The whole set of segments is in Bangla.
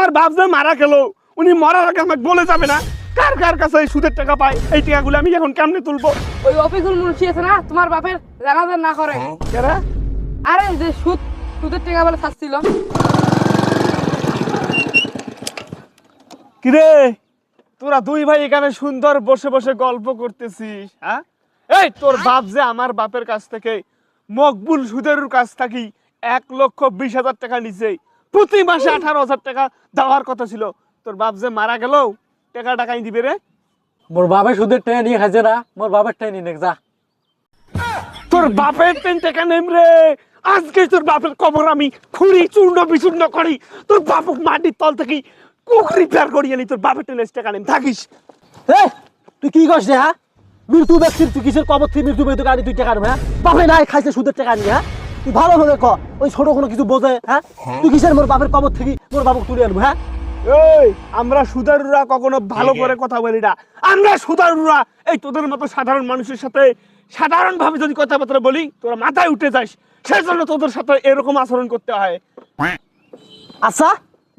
আমার বাপ যে মারা গেল, উনি মরার আগে আমাকে বলে যাবে না কার কার কাছে এই সুদের টাকা পায়? এই টাকাগুলো আমি এখন কেমনে তুলবো? ওই অফিসুল মুন্সি আছে না তোমার বাপের, জানাজা না করে। কেরা? আরে যে সুদের টাকা বলে ছাড়ছিল। কিরে, তোরা দুই ভাই এখানে সুন্দর বসে বসে গল্প করতেছিস? হ্যাঁ, এই তোর বাপ যে আমার বাপের কাছ থেকে মকবুল সুদের কাছ থেকে 1,20,000 টাকা নিছে, প্রতি মাসে 18,000 টাকা দেওয়ার কথা ছিল। তোর বাপ যে মারা গেল, টাকা টাকাই দিবে রে? মোর বাপে সুদের টাকা নিয়ে খাইছে না, মোর বাপের টাকা নিয়ে যা। তোর বাপের টাকা নেম রে। আজকে তোর বাপের কবর আমি খুঁড়ি চূর্ণ বিচূর্ণ করি, তোর বাপক মাটির তল থেকে কুকরি প্যার করি আনি, তোর বাপের টাকা নেম থাকিস। তুই কি করছিস? হ্যাঁ, মৃত্যু ব্যক্তির তুই কিসের কবর থেকে মৃত্যু ব্যক্তি আনি তুই টাকা নেবে? হ্যাঁ, বাপে নাই খাইছে সুদের টাকা নিয়ে। হ্যাঁ, তুই ভালো ভাবে ক, ওই ছোট কোনো কিছু বোঝে? হ্যাঁ, তুই কিসের মোর বাপের কবর থেকে মোর বাপক তুলে আনবো? হ্যাঁ, এই আমরা সুদারুরা কখনো ভালো করে কথা বলি না। আমরা সুদারুরা এই তোদের মতো সাধারণ মানুষের সাথে সাধারণ ভাবে যদি কথাবার্তা বলি, তোরা মাথায় উঠে যাস। সেই জন্য তোদের সাথে এরকম আচরণ করতে হয়। আচ্ছা,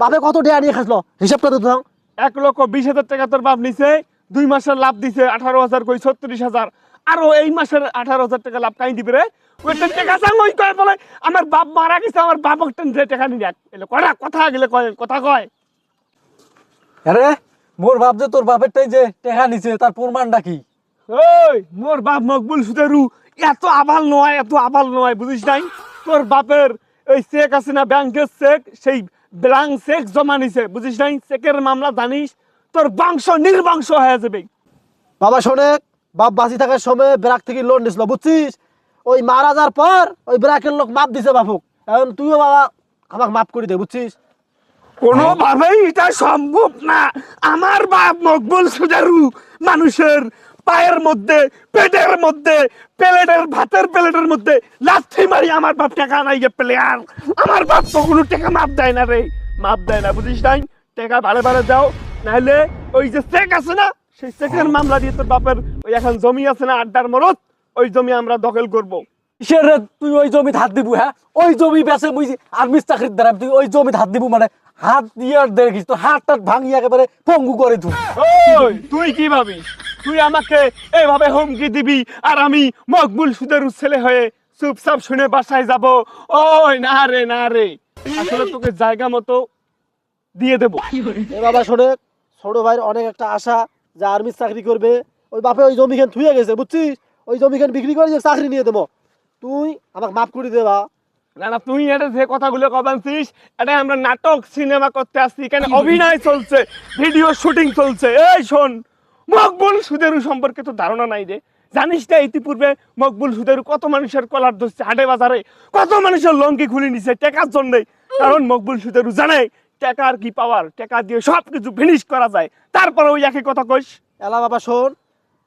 বাপে কত টাকা নিয়ে খাইছিল হিসাব করে দাও। 1,20,000 টাকা তোর বাপ নিছে, 2 মাসের লাভ দিছে 18,000 কই 36,000, আর এই মাসের 18,000 টাকা লাভ কাই দিবে রে? ওইটা টাকা চাং ওই কয় বলে আমার বাপ মারা গেছে, আমার বাপক যে টাকা নি দেখ। এলে কড়া কথা গেলে কয় কথা কয়। আরে মোর বাপ যে তোর বাপের টাই যে টাকা নিছে তার প্রমাণটা কি? ওই মোর বাপ মকবুল সুদেরু এত আবাল নয়, এত আবাল নয়, বুঝিস নাই? তোর বাপের ওই চেক আছে না, ব্যাংকের চেক, সেই ব্ল্যাঙ্ক চেক জমা নিছে, বুঝিস নাই? চেকের মামলা জানিস, তোর বংশ নির্বংশ হয়ে যাবে। বাবা শোনে, বাপ বাঁচি থাকার সময় ব্রাক থেকে লোন নিছিল, বুঝছিস? ওই মারা যাওয়ার পর ওই ব্রাকের লোক মাপ দিছে বাপুক। এখন তুইও বাবা আমাকে মাপ করে দে, বুঝছিস? কোনোভাবেই এটা সম্ভব না। আমার বাপ মকবুল সুদেরু মানুষের পায়ের মধ্যে, পেটের মধ্যে, প্লেটের ভাতের প্লেটের মধ্যে লাথি মারি আমার বাপ টাকা নাই গে প্লেয়ার। আমার বাপ তো কোনো টাকা মাপ দেয় না রে, মাপ দেয় না, বুঝিস নাই? টাকা ভাড়ে ভাড়ে দাও, নাহলে ওই যে চেক আছে না, সেই চেকের মামলা দিয়ে তোর বাপের ওই এখন জমি আছে না আড্ডার মরদ, ওই জমি আমরা দখল করব। কিসের রে তুই ওই জমি ধার দিবু? হ্যাঁ, ওই জমি বেচে মুই আর্মির চাকরির দ্বারা তুই ওই জমি ধার দিবু? মানে হাত দিয়ে আর দেখিস তো হাত টাত ভাঙি একেবারে পঙ্গু করে তুই। ওই তুই কি ভাবিস তুই আমাকে এইভাবে হুমকি দিবি আর আমি মকবুল সুদেরু ছেলে হয়ে চুপচাপ শুনে বাসায় যাব? ওই না রে, না রে, আসলে তোকে জায়গা মতো দিয়ে দেব। এ বাবা শোনে, ছোট ভাইয়ের অনেক একটা আশা যে আর্মির চাকরি করবে। ওই বাপে ওই জমিখান থুয়ে গেছে, বুঝছিস? ওই জমিখান বিক্রি করে যে চাকরি নিয়ে দেবো। তুই আমাকে মাফ করে দে বা। না না, তুই এটা যে কথাগুলো কবানছিস, এটা আমরা নাটক সিনেমা করতে আসছি, এখানে অভিনয় চলছে, ভিডিও শুটিং চলছে। এই শোন, মকবুল সুদেরু সম্পর্কে তো ধারণা নাই রে। জানিস না ইতিপূর্বে মকবুল সুদেরু কত মানুষের কলার ধরছে হাটে বাজারে, কত মানুষের লঙ্কি খুলে নিছে টাকার জন্যই। কারণ মকবুল সুদেরু জানে টাকার কি পাওয়ার, টাকা দিয়ে সবকিছু ফিনিশ করা যায়। তারপরে ওই একই কথা কইস। এলা বাবা শোন,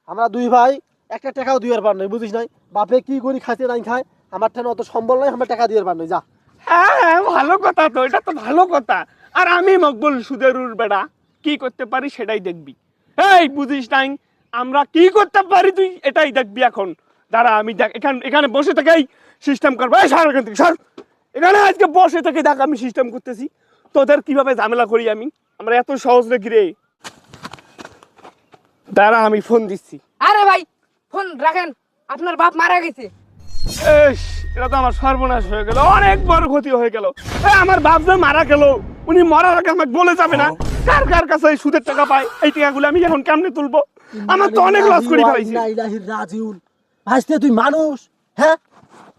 আমরা দুই ভাই একটা টাকাও দিয়ে পার নাই, বুঝিস নাই? বাপে কি করি খাইতে নাই খায়, আমার ঠেন অত সম্বল নাই, আমার টাকা দিয়ে পার নাই। যা। হ্যাঁ, ভালো কথা তো, এটা তো ভালো কথা। আর আমি মকবুল সুদেরুর বেড়া কি করতে পারি সেটাই দেখবি। এই বুঝিস নাই আমরা কি করতে পারি, তুই এটাই দেখবি এখন। দাঁড়া, আমি দেখ এখানে বসে থেকেই সিস্টেম করবো। এই সর এখান থেকে, সর। এখানে আজকে বসে থেকে দেখ আমি সিস্টেম করতেছি, তোদের কিভাবে ঝামেলা করি আমি। আমরা এত সহজ নাকি রে? দাঁড়া, আমি ফোন দিচ্ছি। আরে ভাই ফোন রাখেন, আপনার বাপ মারা গেছে। এস, এটা তো আমার সর্বনাশ হয়ে গেল, অনেক বড় ক্ষতি হয়ে গেল। আমার বাপ যে মারা গেল, উনি মরার আগে আমাকে বলে যাবে না কার কার কাছে এই সুদের টাকা পায়? এই টাকাগুলো আমি এখন কেমনে তুলবো? আমার তো অনেক লস করে ফেলাইছি। রাজিউল ভাইস্তে, তুই মানুষ? হ্যাঁ,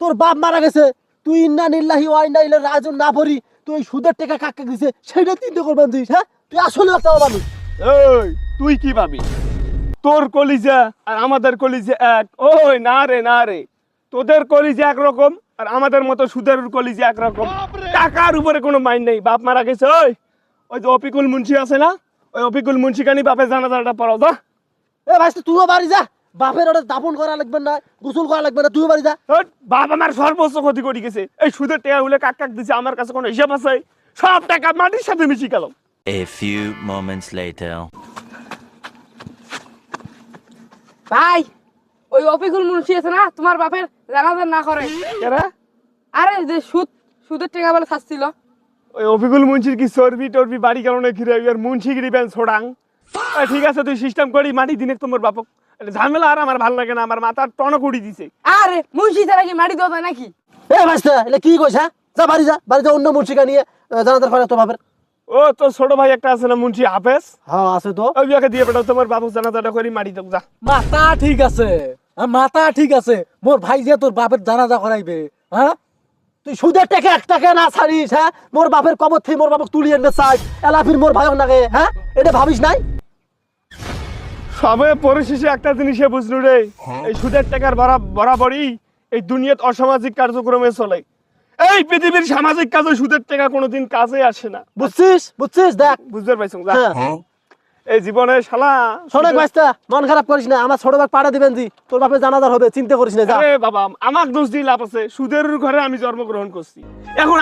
তোর বাপ মারা গেছে, তুই ইন্না নিল্লাহি ওয়া ইন্না ইলাইহি রাজিউন না পড়ি তুই সুদের টাকা কাকে দিছে সেটা চিন্তা করবেন দিস? হ্যাঁ, তুই আসলে একটা মানুষ। এই তুই কি ভাবিস তোর কলিজা আর আমাদের কলিজা এক? ওই না রে, না রে, তোদের কলিজা একরকম আর আমাদের মতো সুদের কলিজা একরকম। টাকার উপরে কোনো মাইন্ড নেই। বাপ মারা গেছে, ওই ওই যে অপিকুল মুন্সি আছে না, ওই অপিকুল মুন্সি কানি বাপের জানাজাটা পড়াও যা। এ ভাইস্তে, তুইও বাড়ি যা। বাপের ওটা দাপন করা লাগবে না, গোসল করা লাগবে না, তুইও বাড়ি যা। বাপ আমার সর্বোচ্চ ক্ষতি করে গেছে। এই সুদের টাকাগুলো কাক কাক দিছে, আমার কাছে কোনো হিসাব আছে? সব টাকা মাটির সাথে মিশি গেল। A few moments later. ভাই ওই অফিসুল মুন্সি আছে না তোমার বাপের, জানাজা না করে। কেরা? আরে যে সুদের টাকা বলে ছাড়ছিল। ওই অফিকুল মুন্সির কি চর্বি টর্বি বাড়ি কারণে ঘিরে আর মুন্সিগিরি ব্যান ছোড়াং ঠিক আছে তুই সিস্টেম করি মাটি দিনে তোমার বাপক ঝামেলা আর আমার ভালো লাগে না আমার মাথার টনক উড়ি দিছে আরে মুন্সি ছাড়া কি মাটি দেওয়া যায় নাকি? এ ভাইস্তা এটা কি কইছ হ্যাঁ? যা বাড়ি যা অন্য মুন্সিকা নিয়ে জানাজার করে তোর বাপের। ও তোর ছোট ভাই একটা আছে না মুন্সি হাফেজ হ্যাঁ আছে তো। ওই বিয়াকে দিয়ে বেটা তোমার বাপক জানাজাটা করি মাটি দাও যা মাথা ঠিক আছে, মাথা ঠিক আছে, মোর ভাই যে তোর বাপের জানাজা করাইবে। হ্যাঁ তুই সুদের টাকা 1 টাকা না ছাড়িস হ্যাঁ? মোর বাপের কবর থেকে মোর বাপক তুলি এনে চাই এলাফির মোর ভাইও নাগে হ্যাঁ? এটা ভাবিস নাই? সবে পরিশেষে একটা জিনিসে বুঝলু রে এই সুদের টাকার বরাবরই এই দুনিয়াত অসামাজিক কার্যক্রমে চলে। এই পৃথিবীর সামাজিক কাজে সুদের টাকা কোনোদিন কাজে আসে না। বুঝছিস দেখ। বুঝতে পারছো যা হ্যাঁ। এই জীবনে শালা শোনেক ভাইস্তা মন খারাপ করিস না, আমার ছোট ভাই পাড়া দিবেন জি, তোর বাপের জানাজার হবে, চিন্তা করিস না যা। আরে বাবা আমার দোষ দিয়ে লাভ আছে, সুদের ঘরে আমি জন্মগ্রহণ করছি,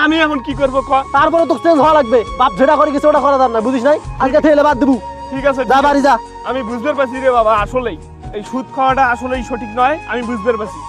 আমি কি করব ক? তারপরে তো চেঞ্জ হওয়া লাগবে, বাপ যেটা করে কিছু ওটা করা যাবে না, বুঝিস নাই? আজকে থেকে বাদ দেবো। ঠিক আছে যা বাড়ি যা। আমি বুঝতে পারছি রে বাবা, আসলেই এই সুদ খাওয়াটা আসলেই সঠিক নয়, আমি বুঝতে পারছি।